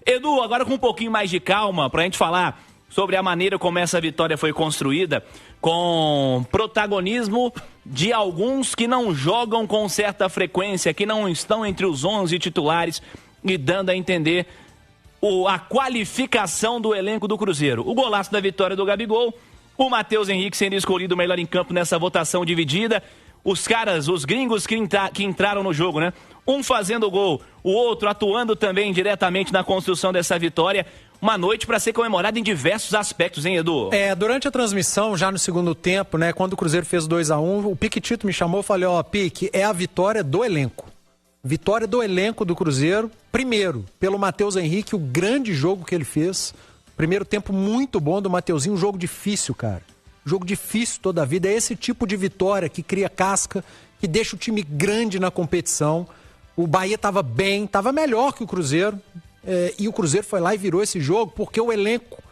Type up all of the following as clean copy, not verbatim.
Edu, agora com um pouquinho mais de calma, pra gente falar sobre a maneira como essa vitória foi construída, com protagonismo de alguns que não jogam com certa frequência, que não estão entre os 11 titulares e dando a entender a qualificação do elenco do Cruzeiro. O golaço da vitória do Gabigol, o Matheus Henrique sendo escolhido o melhor em campo nessa votação dividida, os caras, os gringos que entraram no jogo, né? Um fazendo gol, o outro atuando também diretamente na construção dessa vitória. Uma noite para ser comemorada em diversos aspectos, hein, Edu? Durante a transmissão, já no segundo tempo, né, quando o Cruzeiro fez 2-1, o Piquetito me chamou e falou, Pique, é a vitória do elenco. Vitória do elenco do Cruzeiro, primeiro, pelo Matheus Henrique, o grande jogo que ele fez. Primeiro tempo muito bom do Mateuzinho, um jogo difícil, cara. Jogo difícil toda a vida. É esse tipo de vitória que cria casca, que deixa o time grande na competição. O Bahia estava bem, estava melhor que o Cruzeiro. E o Cruzeiro foi lá e virou esse jogo, porque o elenco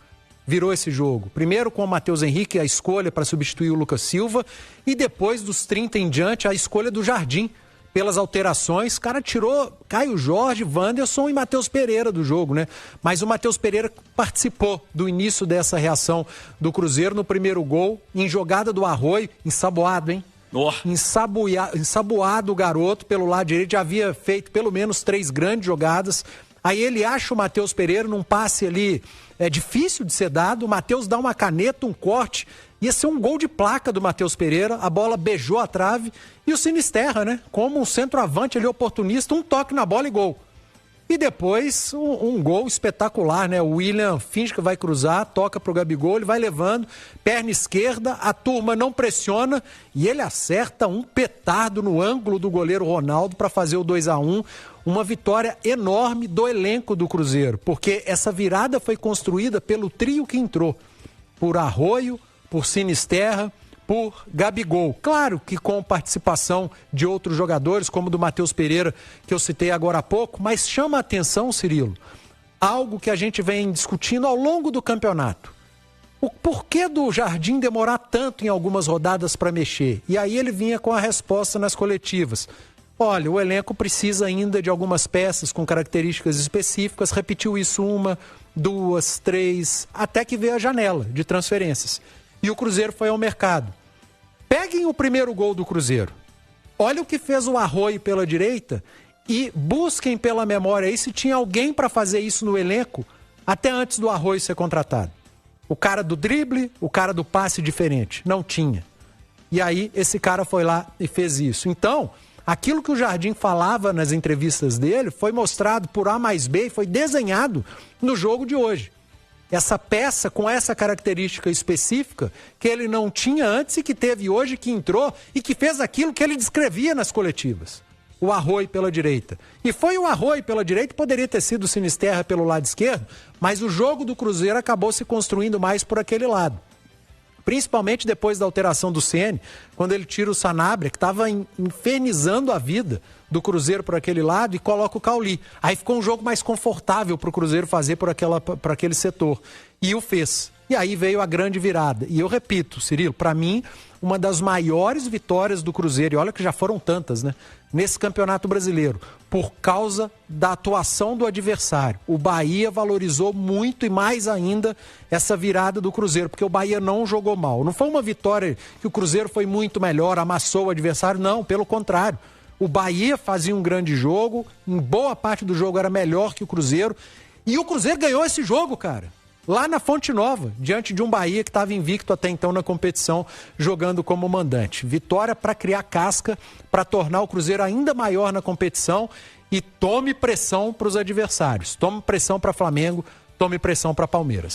virou esse jogo. Primeiro com o Matheus Henrique, a escolha para substituir o Lucas Silva. E depois dos 30 em diante, a escolha do Jardim. Pelas alterações, o cara tirou Caio Jorge, Wanderson e Matheus Pereira do jogo, né? Mas o Matheus Pereira participou do início dessa reação do Cruzeiro no primeiro gol, em jogada do Arroio, ensaboado, hein? Ensaboado o garoto pelo lado direito, já havia feito pelo menos 3 grandes jogadas. Aí ele acha o Matheus Pereira num passe ali, difícil de ser dado, o Matheus dá uma caneta, um corte, ia ser um gol de placa do Matheus Pereira, a bola beijou a trave e o Sinisterra, né? Como um centroavante ali oportunista, um toque na bola e gol. E depois um gol espetacular, né? O William finge que vai cruzar, toca pro Gabigol, ele vai levando, perna esquerda, a turma não pressiona e ele acerta um petardo no ângulo do goleiro Ronaldo para fazer o 2-1. Uma vitória enorme do elenco do Cruzeiro, porque essa virada foi construída pelo trio que entrou, por Arroio, por Sinisterra, por Gabigol. Claro que com participação de outros jogadores, como do Matheus Pereira, que eu citei agora há pouco, mas chama a atenção, Cirilo, algo que a gente vem discutindo ao longo do campeonato. O porquê do Jardim demorar tanto em algumas rodadas para mexer? E aí ele vinha com a resposta nas coletivas. Olha, o elenco precisa ainda de algumas peças com características específicas, repetiu isso 1, 2, 3, até que veio a janela de transferências. E o Cruzeiro foi ao mercado. Peguem o primeiro gol do Cruzeiro. Olha o que fez o Arroio pela direita e busquem pela memória aí se tinha alguém para fazer isso no elenco até antes do Arroio ser contratado. O cara do drible, o cara do passe diferente. Não tinha. E aí esse cara foi lá e fez isso. Então, aquilo que o Jardim falava nas entrevistas dele foi mostrado por A mais B e foi desenhado no jogo de hoje. Essa peça com essa característica específica que ele não tinha antes e que teve hoje, que entrou e que fez aquilo que ele descrevia nas coletivas. O Arroio pela direita. E foi o Arroio pela direita, poderia ter sido o Sinisterra pelo lado esquerdo, mas o jogo do Cruzeiro acabou se construindo mais por aquele lado. Principalmente depois da alteração do Ceni, quando ele tira o Sanabria, que estava infernizando a vida do Cruzeiro por aquele lado, e coloca o Cauli. Aí ficou um jogo mais confortável para o Cruzeiro fazer por aquele setor. E o fez. E aí veio a grande virada. E eu repito, Cirilo, para mim, uma das maiores vitórias do Cruzeiro, e olha que já foram tantas, né? Nesse Campeonato Brasileiro, por causa da atuação do adversário. O Bahia valorizou muito e mais ainda essa virada do Cruzeiro, porque o Bahia não jogou mal. Não foi uma vitória que o Cruzeiro foi muito melhor, amassou o adversário, não, pelo contrário. O Bahia fazia um grande jogo, em boa parte do jogo era melhor que o Cruzeiro, e o Cruzeiro ganhou esse jogo, cara. Lá na Fonte Nova, diante de um Bahia que estava invicto até então na competição, jogando como mandante. Vitória para criar casca, para tornar o Cruzeiro ainda maior na competição e tome pressão para os adversários. Tome pressão para Flamengo, tome pressão para Palmeiras.